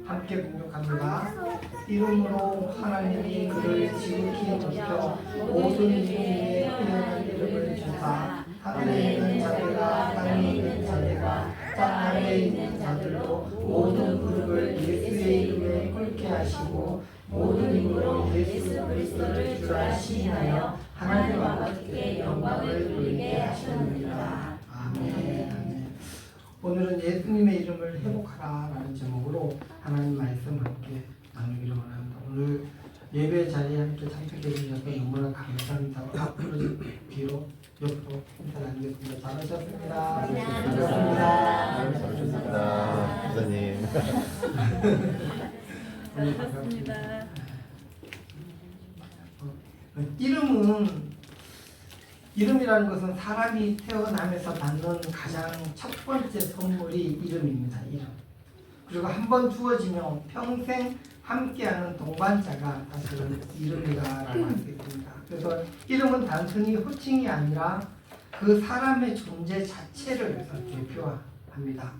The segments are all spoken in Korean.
함께 공격합니다. 이름으로 하나님이 그를 지극히 높여 모든 이름 위에 뛰어난 이름을 주사 하늘에 있는 자들과 땅에 있는 자들과 땅 아래에 있는 자들로 모든 무릎을 예수의 이름에 꿇게 하시고 모든 입으로 예수 그리스도를 주라 시인하여 하나님 아버지께 영광을 돌리게 하셨느니라. 아멘. 오늘은 예수님의 이름을 회복하라 라는 제목으로 하나님 말씀 함께 나누기를 원합니다. 오늘 예배 자리에 함께 참석해 주셔서 너무나 감사합니다. 앞으로 뒤로 옆으로 인사 나누겠습니다. 잘하셨습니다. 잘하셨습니다. 기사님. 반갑습니다. 이름이라는 것은 사람이 태어나면서 받는 가장 첫 번째 선물이 이름입니다. 이름. 그리고 한 번 주어지면 평생 함께하는 동반자가 사실은 이름이라고 할 수 있습니다. 그래서 이름은 단순히 호칭이 아니라 그 사람의 존재 자체를 대표합니다.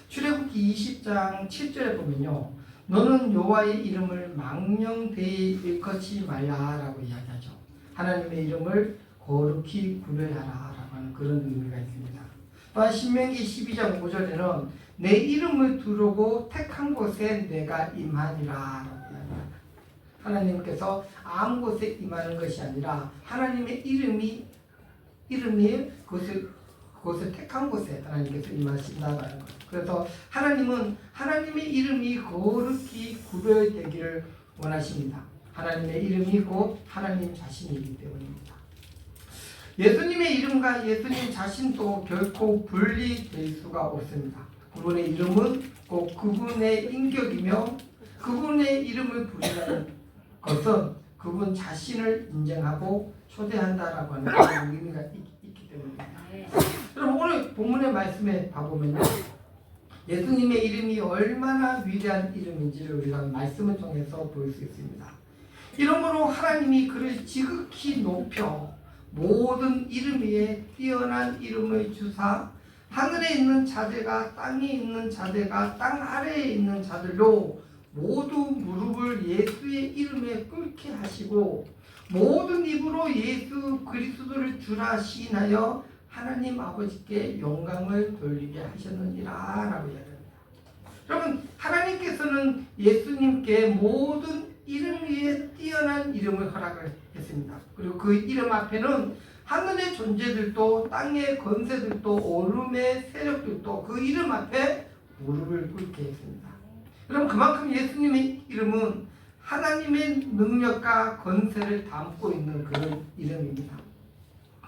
출애굽기 20장 7절에 보면요. 너는 여호와의 이름을 망령되이 일컫지 말라라고 이야기하죠. 하나님의 이름을 거룩히 구별하라 라고 하는 그런 의미가 있습니다. 또한 신명기 12장 5절에는 내 이름을 두르고 택한 곳에 내가 임하니라 라고 이야기합니다. 하나님께서 아무 곳에 임하는 것이 아니라 하나님의 이름이 그곳을 택한 곳에 하나님께서 임하신다는 것. 그래서 하나님은 하나님의 이름이 거룩히 구별되기를 원하십니다. 하나님의 이름이 곧 하나님 자신이기 때문입니다. 예수님의 이름과 예수님 자신도 결코 분리될 수가 없습니다. 그분의 이름은 꼭 그분의 인격이며 그분의 이름을 부르는 것은 그분 자신을 인정하고 초대한다라고 하는 그런 의미가 있기 때문입니다. 여러분 오늘 본문의 말씀에 봐보면요. 예수님의 이름이 얼마나 위대한 이름인지를 우리가 말씀을 통해서 볼 수 있습니다. 이러므로 하나님이 그를 지극히 높여 모든 이름 위에 뛰어난 이름을 주사 하늘에 있는 자들과 땅에 있는 자들과 땅 아래에 있는 자들로 모두 무릎을 예수의 이름에 꿇게 하시고 모든 입으로 예수 그리스도를 주라 시인하여 하나님 아버지께 영광을 돌리게 하셨느니라 라고 이야기합니다. 여러분 하나님께서는 예수님께 모든 이름 위에 뛰어난 이름을 허락을 했습니다. 그리고 그 이름 앞에는 하늘의 존재들도 땅의 권세들도 오름의 세력들도 그 이름 앞에 무릎을 꿇게 했습니다. 여러분 그만큼 예수님의 이름은 하나님의 능력과 권세를 담고 있는 그런 이름입니다.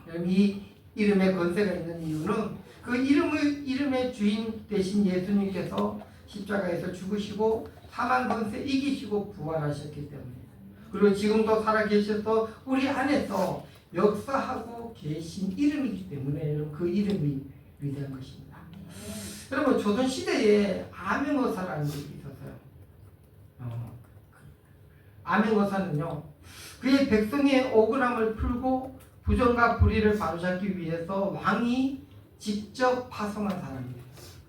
여러분 이 이름에 권세가 있는 이유는 그 이름의 주인 되신 예수님께서 십자가에서 죽으시고 사망 권세 이기시고 부활하셨기 때문입니다. 그리고 지금도 살아계셔서 우리 안에서 역사하고 계신 이름이기 때문에 그 이름이 위대한 것입니다. 여러분 조선시대에 암행어사라는 것이 있었어요. 암행어사는요 그의 백성의 억울함을 풀고 부정과 불의를 바로잡기 위해서 왕이 직접 파송한 사람입니다.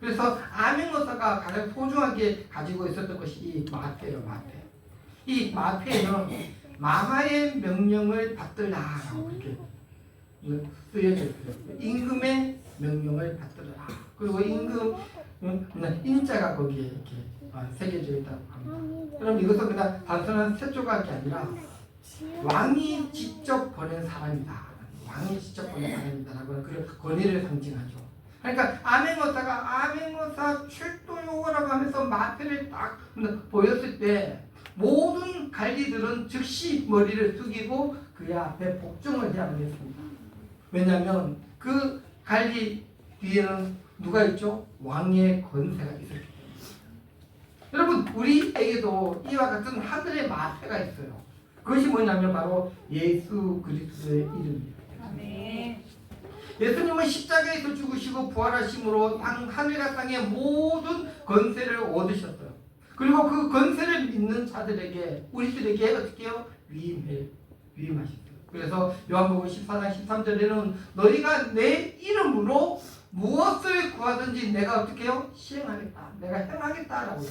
그래서 암행어사가 가장 소중하게 가지고 있었던 것이 이 마패예요. 마패. 이 마패는 마마의 명령을 받들라라고 이렇게 쓰여져 있어요. 임금의 명령을 받들라. 그리고 임금 인자가 거기에 이렇게 새겨져 있다고 합니다. 그럼 이것은 그냥 단순한 세 조각이 아니라 왕이 직접 보낸 사람이다. 왕이 직접 보낸 사람이다라고 그런 권위를 상징하죠. 그러니까 암행어사가 암행어사 출도요라고 하면서 마패를 딱 보였을 때 모든 관리들은 즉시 머리를 숙이고 그의 앞에 복종을 해야 하겠습니다. 왜냐하면 그 관리 뒤에는 누가 있죠? 왕의 권세가 있었기 때문에. 여러분 우리에게도 이와 같은 하늘의 마패가 있어요. 그것이 뭐냐면 바로 예수 그리스도의 이름입니다. 예수님은 십자가에서 죽으시고 부활하심으로 하늘과 땅의 모든 권세를 얻으셨어요. 그리고 그 권세를 믿는 자들에게 우리들에게 어떻게 해요? 위임하셨어요. 그래서 요한복음 14장 13절에는 너희가 내 이름으로 무엇을 구하든지 내가 어떻게 해요? 시행하겠다. 내가 행하겠다라고 해요.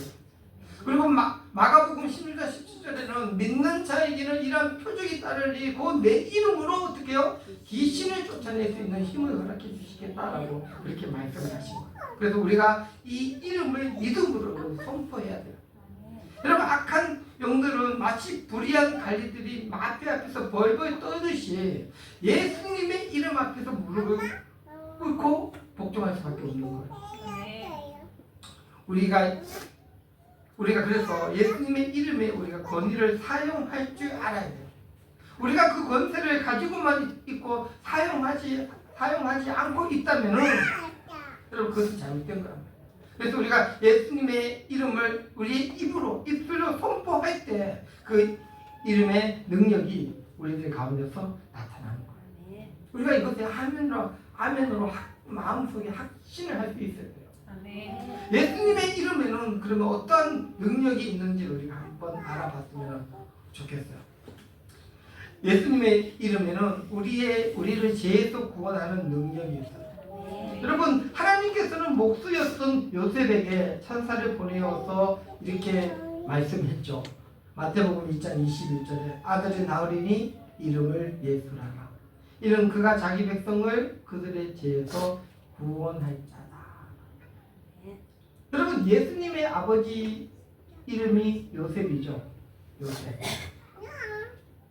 그리고 마가복음 16장 17절에는 믿는 자에게는 이러한 표적이 따르리 곧 내 이름으로 어떻게 해요? 귀신을 쫓아낼 수 있는 힘을 허락해 주시겠다라고 그렇게 말씀을 하신 거예요. 그래서 우리가 이 이름을 믿음으로 선포해야 돼요. 여러분, 악한 영들은 마치 불의한 관리들이 마귀 앞에서 벌벌 떠듯이 예수님의 이름 앞에서 무릎을 꿇고 복종할 수밖에 없는 거예요. 우리가 그래서 예수님의 이름에 우리가 권위를 사용할 줄 알아야 돼요. 우리가 그 권세를 가지고만 있고 사용하지 않고 있다면은 여러분, 그것은 잘못된 거란 말이에요. 그래서 우리가 예수님의 이름을 우리 입술로 선포할 때 그 이름의 능력이 우리들 가운데서 나타나는 거예요. 우리가 이것에 아멘으로 마음속에 확신을 할 수 있어야 돼요. 예수님의 이름에는 그러면 어떤 능력이 있는지 우리가 한번 알아봤으면 좋겠어요. 예수님의 이름에는 우리를 죄에서 구원하는 능력이 있어요. 여러분, 하나님께서는 목수였던 요셉에게 천사를 보내어서 이렇게 말씀했죠. 마태복음 2장 21절에 아들이 나으리니 이름을 예수라라. 이는 그가 자기 백성을 그들의 죄에서 구원할 자다. 여러분, 예수님의 아버지 이름이 요셉이죠. 요셉.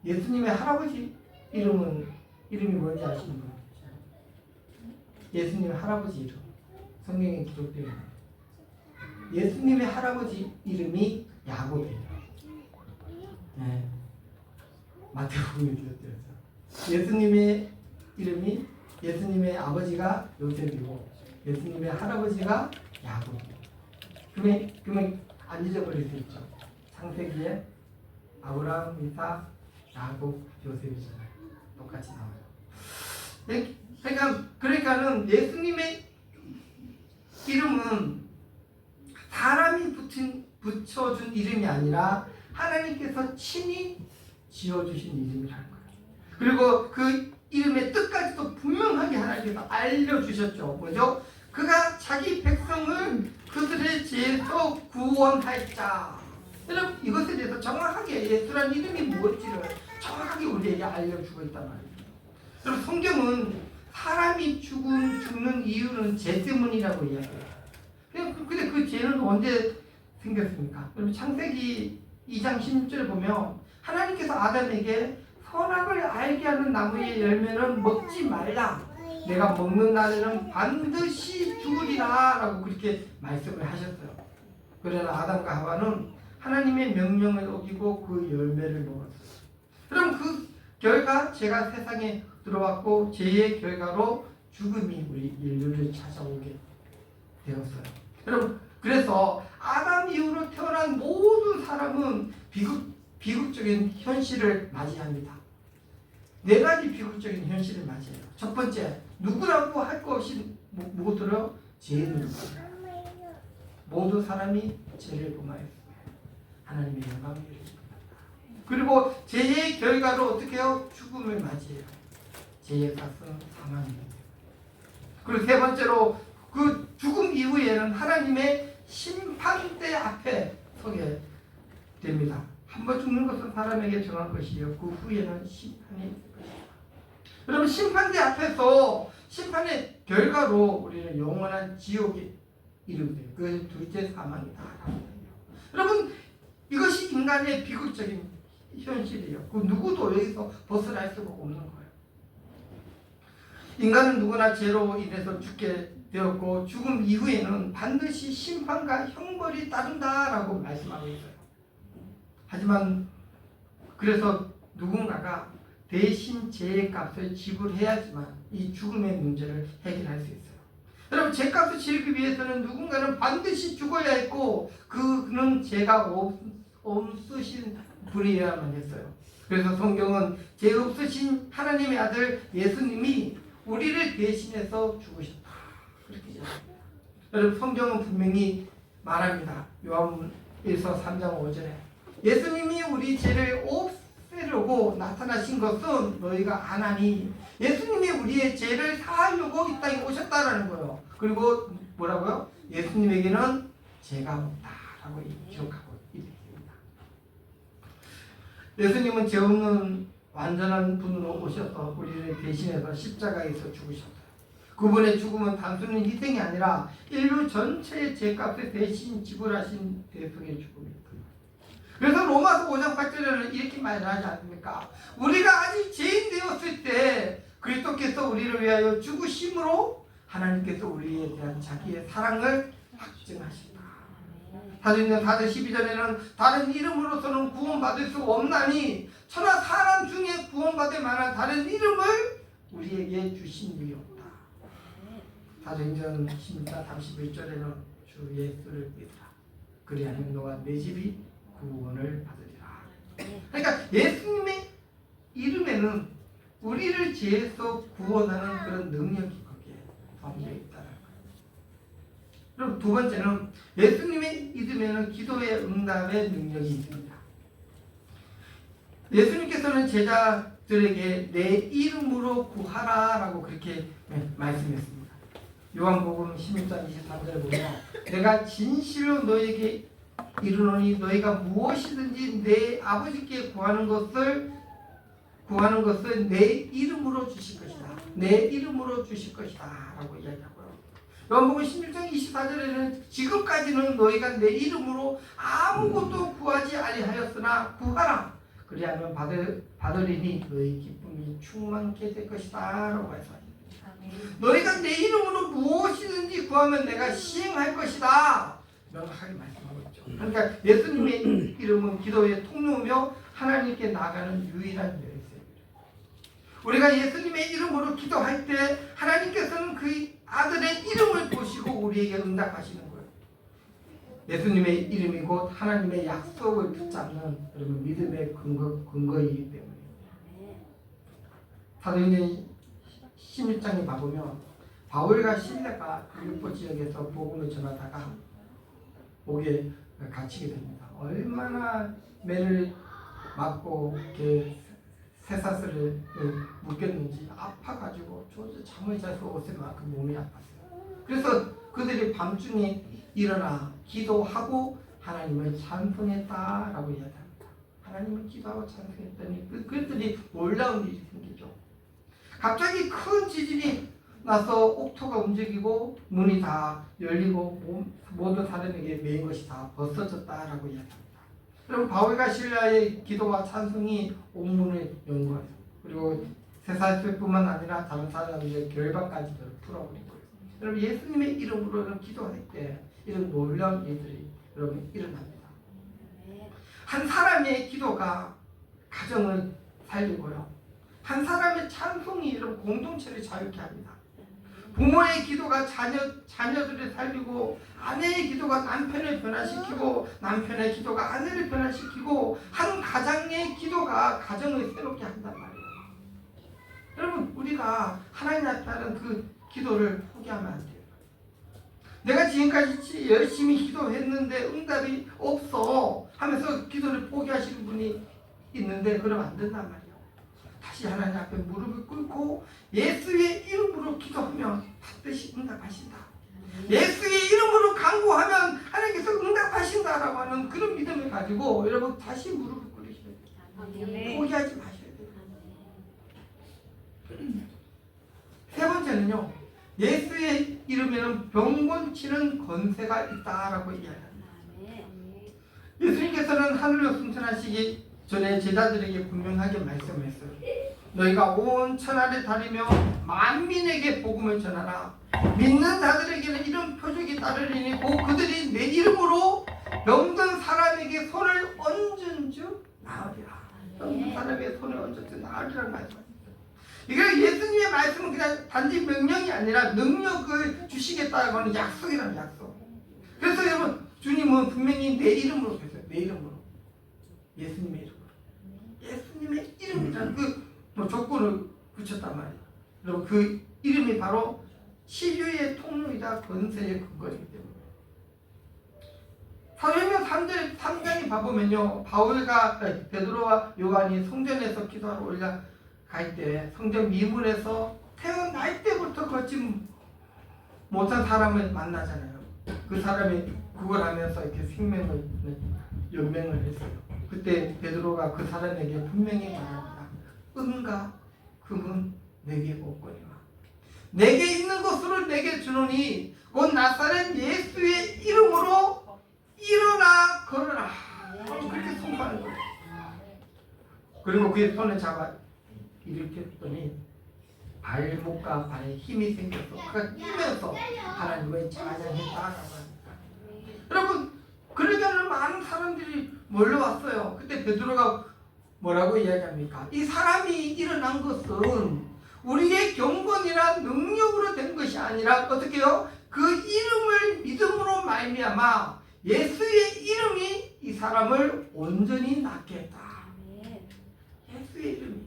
예수님의 할아버지 이름이 뭔지 아시는 분? 예수님의 할아버지 이름. 성경에 기록되어 있는 예수님의 할아버지 이름이 야곱이에요. 네. 마태복음에 기록되어 있어요. 예수님의 이름이 예수님의 아버지가 요셉이고 예수님의 할아버지가 야곱이에요. 그러면 안 잊어버릴 수 있죠. 창세기에 아브라함, 이삭, 야곱, 요셉이잖아요. 똑같이 나와요. 그러니까는 예수님의 이름은 사람이 붙여준 이름이 아니라 하나님께서 친히 지어주신 이름이라는 거예요. 그리고 그 이름의 뜻까지도 분명하게 하나님께서 알려주셨죠. 뭐죠? 그가 자기 백성을 그들의 죄에서 구원할 자. 여러분, 이것에 대해서 정확하게 예수라는 이름이 무엇인지를 정확하게 우리에게 알려주고 있단 말이에요. 여러분, 성경은 사람이 죽는 이유는 죄 때문이라고 이야기해요. 근데 그 죄는 언제 생겼습니까? 여러분, 창세기 2장 16절에 보면 하나님께서 아담에게 선악을 알게 하는 나무의 열매는 먹지 말라. 내가 먹는 날에는 반드시 죽으리라 라고 그렇게 말씀을 하셨어요. 그러나 아담과 하와는 하나님의 명령을 어기고 그 열매를 먹었어요. 그럼 그 결과 죄가 세상에 들어왔고 죄의 결과로 죽음이 우리 인류를 찾아오게 되었어요. 여러분, 그래서 아담 이후로 태어난 모든 사람은 비극적인 현실을 맞이합니다. 네 가지 비극적인 현실을 맞이해요. 첫 번째, 누구라고 할 것 없이 무엇으로? 죄인으로. 모든 사람이 죄를 범하였습니다. 하나님의 영광을 잃었습니다. 그리고 죄의 결과로 어떻게 해요? 죽음을 맞이해요. 죄의 값은 사망입니다. 그리고 세 번째로 그 죽음 이후에는 하나님의 심판대 앞에 서게 됩니다. 한번 죽는 것은 사람에게 정한 것이요 그 후에는 심판이 있을 것입니다. 여러분, 심판대 앞에서 심판의 결과로 우리는 영원한 지옥에 이르게 돼요. 그것이 둘째 사망이다. 여러분, 이것이 인간의 비극적인 현실이에요. 그 누구도 여기서 벗어날 수가 없는 거예요. 인간은 누구나 죄로 인해서 죽게 되었고 죽음 이후에는 반드시 심판과 형벌이 따른다라고 말씀하고 있어요. 하지만 그래서 누군가가 대신 죄의 값을 지불해야지만 이 죽음의 문제를 해결할 수 있어요. 여러분, 죄값을 치르기 위해서는 누군가는 반드시 죽어야 했고 그는 죄가 없으신 분이어야만 했어요. 그래서 성경은 죄 없으신 하나님의 아들 예수님이 우리를 대신해서 죽으셨다. 그렇게 얘기합니다. 여러분, 성경은 분명히 말합니다. 요한일서 3장 5절에 예수님이 우리 죄를 살려고 나타나신 것은 너희가 안 하니 예수님이 우리의 죄를 사하려고 이 땅에 오셨다라는 거예요. 그리고 뭐라고요? 예수님에게는 죄가 없다라고 기록하고 있습니다. 예수님은 죄 없는 완전한 분으로 오셔서 우리를 대신해서 십자가에서 죽으셨어요. 그분의 죽음은 단순히 희생이 아니라 인류 전체의 죄값을 대신 지불하신 대속의 죽음입니다. 그래서 로마서 5장 8절에는 이렇게 말하지 않습니까? 우리가 아직 죄인 되었을 때 그리스도께서 우리를 위하여 죽으심으로 하나님께서 우리에 대한 자기의 사랑을 확증하신다. 사도행전 4장 12절에는 다른 이름으로서는 구원받을 수 없나니 천하 사람 중에 구원받을 만한 다른 이름을 우리에게 주신 이유 없다. 사도행전 16장 31절에는 주 예수를 믿으라. 그리하면 너와 내 집이 구원을 받으리라. 그러니까 예수님의 이름에는 우리를 죄에서 구원하는 그런 능력이 거기에 담겨 있다는 거예요. 그럼 두 번째는 예수님의 이름에는 기도의 응답의 능력이 있습니다. 예수님께서는 제자들에게 내 이름으로 구하라라고 그렇게 말씀했습니다. 요한복음 16장 23절에 보면 내가 진실로 너에게 이르노니 너희가 무엇이든지 내 아버지께 구하는 것을 내 이름으로 주실 것이다. 내 이름으로 주실 것이다 라고 이야기하고요. 요한복음 16장 24절에는 지금까지는 너희가 내 이름으로 아무것도 구하지 아니하였으나 구하라. 그리하면 받으리니 너희 기쁨이 충만케 될 것이다 라고 말씀하십니다. 너희가 내 이름으로 무엇이든지 구하면 내가 시행할 것이다. 명확하게 말씀하고 있죠. 그러니까 예수님의 이름은 기도의 통로며 하나님께 나가는 유일한 열쇠입니다. 우리가 예수님의 이름으로 기도할 때 하나님께서는 그 아들의 이름을 보시고 우리에게 응답하시는 거예요. 예수님의 이름이 곧 하나님의 약속을 붙잡는 여러분 믿음의 근거이기 때문에 사도행전 16장에 봐보면 바울과 실라가 빌립보 지역에서 복음을 전하다가 옥에 갇히게 됩니다. 얼마나 매를 맞고 이렇게 쇠사슬을 묶였는지 아파가지고 잠을 잘 수 없을 만큼 몸이 아팠어요. 그래서 그들이 밤중에 일어나 기도하고 하나님을 찬송했다라고 이야기합니다. 하나님을 기도하고 찬송했더니 그들이 놀라운 일이 생기죠. 갑자기 큰 지진이 나서 옥토가 움직이고 문이 다 열리고 모든 사람에게 매인 것이 다 벗어졌다라고 이야기합니다. 여러분 바울과 실라의 기도와 찬송이 옥문을 연 거예요. 그리고 쇠사슬뿐만 아니라 다른 사람들의 결박까지도 풀어버린 거예요. 여러분 예수님의 이름으로는 기도할 때 이런 놀라운 일들이 여러분 일어납니다. 한 사람의 기도가 가정을 살리고요. 한 사람의 찬송이 이런 공동체를 자유케 합니다. 부모의 기도가 자녀들을 살리고 아내의 기도가 남편을 변화시키고 남편의 기도가 아내를 변화시키고 한 가장의 기도가 가정을 새롭게 한단 말이에요. 여러분 우리가 하나님 앞에 하는 그 기도를 포기하면 안 돼요. 내가 지금까지 열심히 기도했는데 응답이 없어 하면서 기도를 포기하시는 분이 있는데 그러면 안 된단 말이에요. 다시 하나님 앞에 무릎을 꿇고 예수의 이름으로 기도하면 반드시 응답하신다. 예수의 이름으로 간구하면 하나님께서 응답하신다라고 하는 그런 믿음을 가지고 여러분 다시 무릎을 꿇으셔야 돼요. 포기하지 마셔야 돼요. 세 번째는요. 예수의 이름에는 병 고치는 권세가 있다라고 이야기합니다. 예수님께서는 하늘로 승천하시기 전에 제자들에게 분명하게 말씀했어요. 너희가 온 천하를 다니며 만민에게 복음을 전하라. 믿는 자들에게는 이런 표적이 따르리니 곧 그들이 내 이름으로 병든 사람에게 손을 얹은 즉 나으리라. 병든 사람에게 손을 얹은 즉 나으리라는 말씀입니다. 이게 예수님의 말씀은 그냥 단지 명령이 아니라 능력을 주시겠다고 하는 약속이라는 약속. 그래서 여러분 주님은 분명히 내 이름으로 계세요. 내 이름으로. 예수님의 이름으로. 예수님의 이름이라는 그 조건을 붙였단 말이에요. 그리고 그 이름이 바로 치유의 통로이다 권세의 근거이기 때문에 사도행전 3장에 봐보면요, 베드로와 요한이 성전에서 기도하러 올라갈 때 성전 미문에서 태어날 때부터 걷지 못한 사람을 만나잖아요. 그 사람이 그걸 하면서 이렇게 생명을 연맹을 했어요. 그때 베드로가 그 사람에게 분명히 말합니다. 은과 금은 내게 없거니와 내게 있는 것으로 내게 주노니 곧 나사렛 예수의 이름으로 일어나 걸어라. 그렇게 선포하는 거예요. 그리고 그의 손을 잡아 일으켰더니 발목과 발에 힘이 생겨서 그가 뛰면서 하나님을 찬양했다라고 합니다. 여러분, 그러자는 많은 사람들이 몰려왔어요. 그때 베드로가 뭐라고 이야기합니까? 이 사람이 일어난 것은 우리의 경건이나 능력으로 된 것이 아니라 어떻게요? 그 이름을 믿음으로 말미암아 예수의 이름이 이 사람을 온전히 낫게 했다. 예수의 이름이,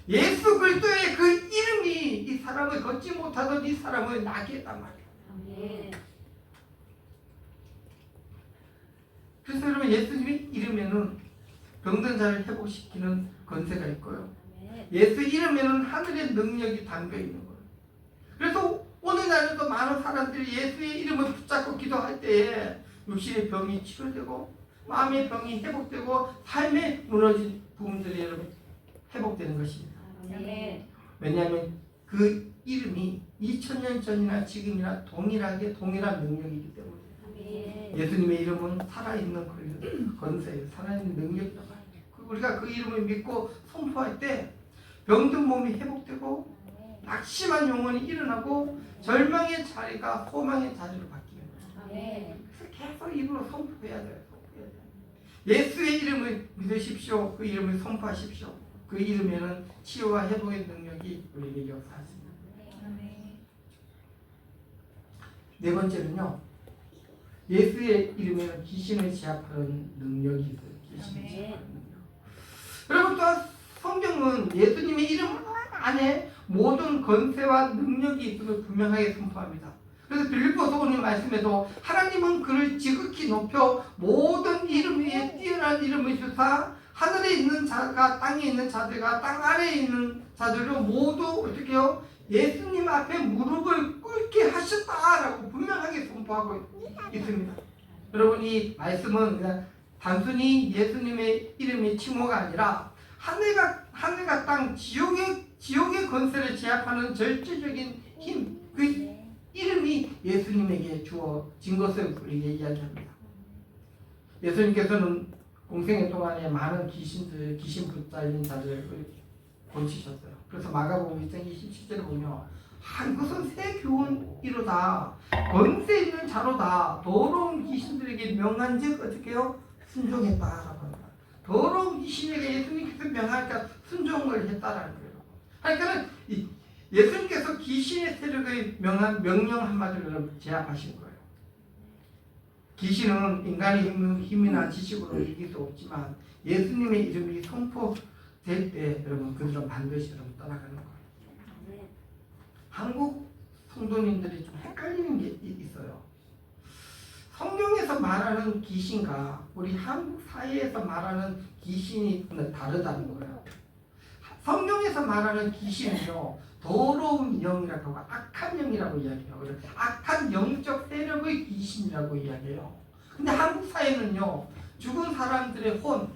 예수 그리스도의 그 이름이 이 사람을 걷지 못하던 이 사람을 낫게 했단 말이에요. 그래서 여러분, 예수님의 이름에는 병든 자를 회복시키는 권세가 있고요, 예수 이름에는 하늘의 능력이 담겨 있는 거예요. 그래서 오늘날에도 많은 사람들이 예수의 이름을 붙잡고 기도할 때에 육신의 병이 치료되고 마음의 병이 회복되고 삶에 무너진 부분들이 여러분 회복되는 것입니다. 왜냐하면 그 이름이 2000년 전이나 지금이나 동일한 능력이기 때문에 예수님의 이름은 살아있는 권세예요. 살아있는 능력이란 말이에요. 우리가 그 이름을 믿고 선포할 때 병든 몸이 회복되고 낙심한 영혼이 일어나고 절망의 자리가 소망의 자리로 바뀌는 거예요. 그래서 계속 입으로 선포해야 돼요. 예수의 이름을 믿으십시오. 그 이름을 선포하십시오. 그 이름에는 치유와 회복의 능력이 우리에게 역사하십니다. 네 번째는요, 예수의 이름에는 귀신을 제압하는 능력이 있어요. 귀신을 제압하는 능력. 여러분, 또 성경은 예수님의 이름 안에 모든 권세와 능력이 있음을 분명하게 선포합니다. 그래서 빌립보서 오늘 말씀에도 하나님은 그를 지극히 높여 모든 이름 위에 뛰어난 이름을 주사 하늘에 있는 자가 땅에 있는 자들과 땅 아래에 있는 자들로 모두 어떻게 해요? 예수님 앞에 무릎을 꿇게 하셨다라고 분명하게 선포하고 있습니다. 여러분, 이 말씀은 그냥 단순히 예수님의 이름이 칭호가 아니라 하늘과 땅, 지옥의 권세를 제압하는 절대적인 힘, 그 이름이 예수님에게 주어진 것을 우리에게 이야기합니다. 예수님께서는 공생애 동안에 많은 귀신 붙잡힌 자들을 고치셨어요. 그래서 마가복음 1장 27절을 보면 이것은 새 교훈이로다, 권세 있는 자로다, 더러운 귀신들에게 명한즉 어떻게 해요? 순종했다라고 합니다. 더러운 귀신에게 예수님께서 명하니까 순종을 했다라는 거예요. 그러니까 예수님께서 귀신의 세력의 명령 한마디로 제압하신 거예요. 귀신은 인간의 힘이나 지식으로 이길 수 없지만 예수님의 이름이 선포될 때 여러분 그들은 반드시 여러분 떠나가는 거예요. 한국 성도님들이 좀 헷갈리는 게 있어요. 성경에서 말하는 귀신과 우리 한국 사회에서 말하는 귀신이 다르다는 거예요. 성경에서 말하는 귀신은요, 더러운 영이라고 하고 악한 영이라고 이야기해요. 그래서 악한 영적 세력의 귀신이라고 이야기해요. 근데 한국 사회는요, 죽은 사람들의 혼,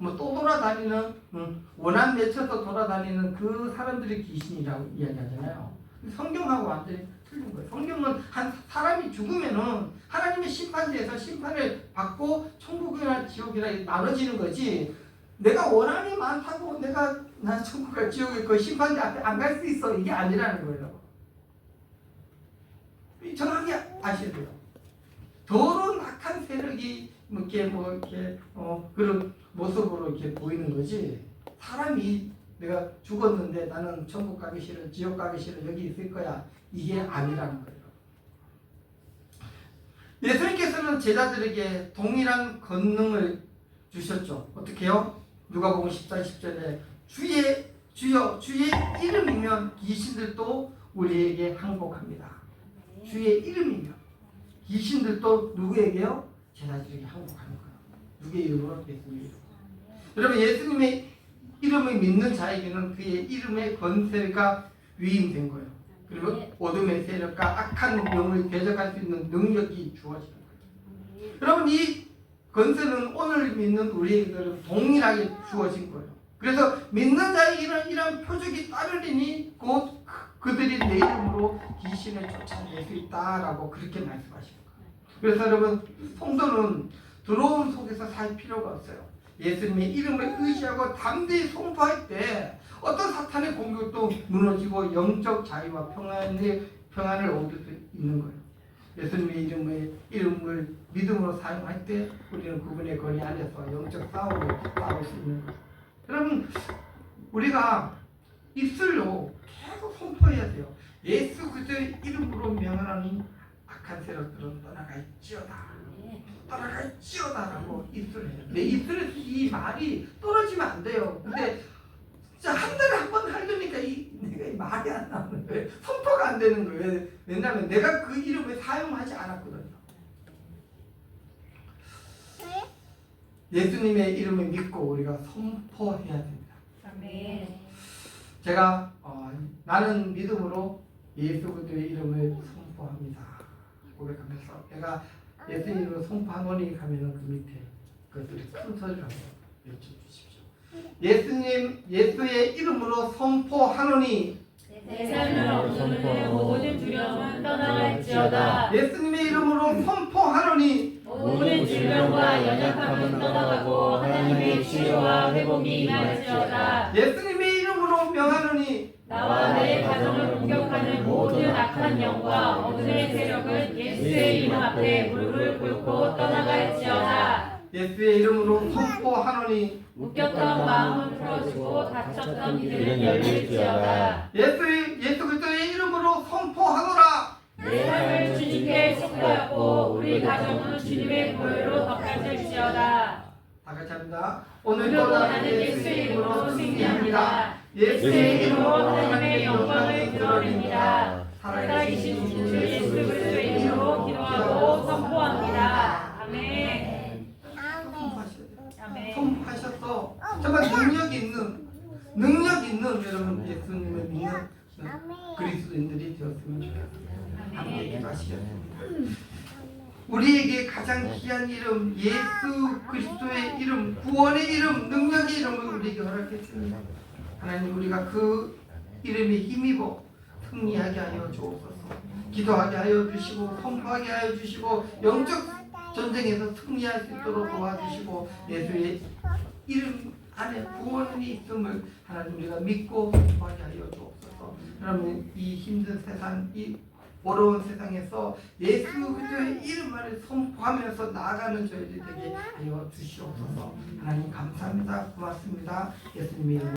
또 돌아다니는 원한 맺혀서 돌아다니는 그 사람들의 귀신이라고 이야기하잖아요. 성경하고 완전히 틀린 거예요. 성경은 한 사람이 죽으면은 하나님의 심판대에서 심판을 받고 천국이나 지옥이나 나눠지는 거지. 내가 원한이 많다고 나 천국과 지옥에 그 심판대 앞에 안 갈 수 있어, 이게 아니라는 거예요. 정확히 아셔야 돼요. 더러운 악한 세력이 그런 모습으로 이렇게 보이는 거지. 사람이 내가 죽었는데 나는 천국 가기 싫어, 지옥 가기 싫어, 여기 있을 거야, 이게 아니라는 거예요. 예수님께서는 제자들에게 동일한 권능을 주셨죠. 어떻게요? 누가복음 10장 10절에 주여 주의 이름이면 귀신들도 우리에게 항복합니다. 주의 이름이면 귀신들도 누구에게요? 제자들에게 항복하는 거예요. 누구의 이름으로? 예수님의 이름. 여러분 예수님의 이름을 믿는 자에게는 그의 이름의 권세가 위임된 거예요. 그리고 어둠의 세력과 악한 영을 대적할 수 있는 능력이 주어지는 거예요. 여러분 이 권세는 오늘 믿는 우리에게는 동일하게 주어진 거예요. 그래서 믿는 자에게는 이러한 표적이 따르리니 곧 그들이 내 이름으로 귀신을 쫓아낼 수 있다라고 그렇게 말씀하시는 거예요. 그래서 여러분 성도는 두려움 속에서 살 필요가 없어요. 예수님의 이름을 의지하고 담대히 선포할 때 어떤 사탄의 공격도 무너지고 영적 자유와 평안을 얻을 수 있는 거예요. 예수님의 이름을 믿음으로 사용할 때 우리는 그분의 권위 안에서 영적 싸움을 싸울 수 있는 거예요. 여러분 우리가 입술로 계속 선포해야 돼요. 예수 그리스도의 이름으로 명하는 악한 세력들은 떠나갈지어다. 떠나갈지어다라고 입술을 해요. 내 입술에서 이 말이 떨어지면 안 돼요. 근데 진짜 한 달에 한 번 하려니까 내가 이 말이 안 나오는 거예요. 선포가 안 되는 거예요. 왜냐하면 내가 그 이름을 사용하지 않았거든요. 예수님의 이름을 믿고 우리가 선포해야 됩니다. 아멘. 제가 나는 믿음으로 예수 그리스도의 이름을 선포합니다. 고백하면서 내가 예수님 이름으로 선포하노니 하면은 그 밑에 그것을 큰 소리로 한번 외쳐주십시오. 예수의 이름으로 선포하노니 내 삶을 얻는 모든 두려움은 떠나갈지어다. 예수님의 이름으로 선포하노니 모든 질병과 연약함은 떠나가고 하나님의 치유와 회복이 임할지어다. 예수님의 이름으로 명하노니 나와 내 가정을 공격하는 모든 악한 영과 어둠의 세력은 예수의 이름 앞에 무릎을 꿇고 떠나갈지어다. 예수의 이름으로 선포하노니 묶였던 마음은 풀어지고 닫혔던 이들은 열릴지어다. 예수 그리스도의 이름으로 선포하노라. 내 삶을 주님께 속하였고 우리 가정은 주님의 보혈로 덮여질지어다. 다 같이 합니다. 오늘도 오늘도 나는 나는 예수의 이름으로 승리합니다. 예수의 예수의 이름으로 이름으로 하나님의 영광을 드러냅니다. 살아계신 주 예수 그리스도의 이름으로 기도하고 선포합니다. 아멘. 아멘. 선포하셔서 정말 능력 있는 여러분 예수님을 믿는 그리스도인들이 되었으면 좋겠습니다. 함께 기도하시겠습니다. 우리에게 가장 귀한 이름 예수 그리스도의 이름, 구원의 이름, 능력의 이름을 우리에게 허락했습니다. 하나님 우리가 그 이름에 힘입어 승리하게 하여 주옵소서. 기도하게 하여 주시고 선포하게 하여 주시고 영적 전쟁에서 승리할 수 있도록 도와주시고 예수의 이름 안에 구원이 있음을 하나님 우리가 믿고 선포하게 하여 주옵소서. 여러분 이 힘든 세상, 이 어려운 세상에서 예수 그리스도의 이름만을 선포하면서 나아가는 저희들이 되게 하여 주시옵소서. 하나님 감사합니다. 고맙습니다. 예수님의 이름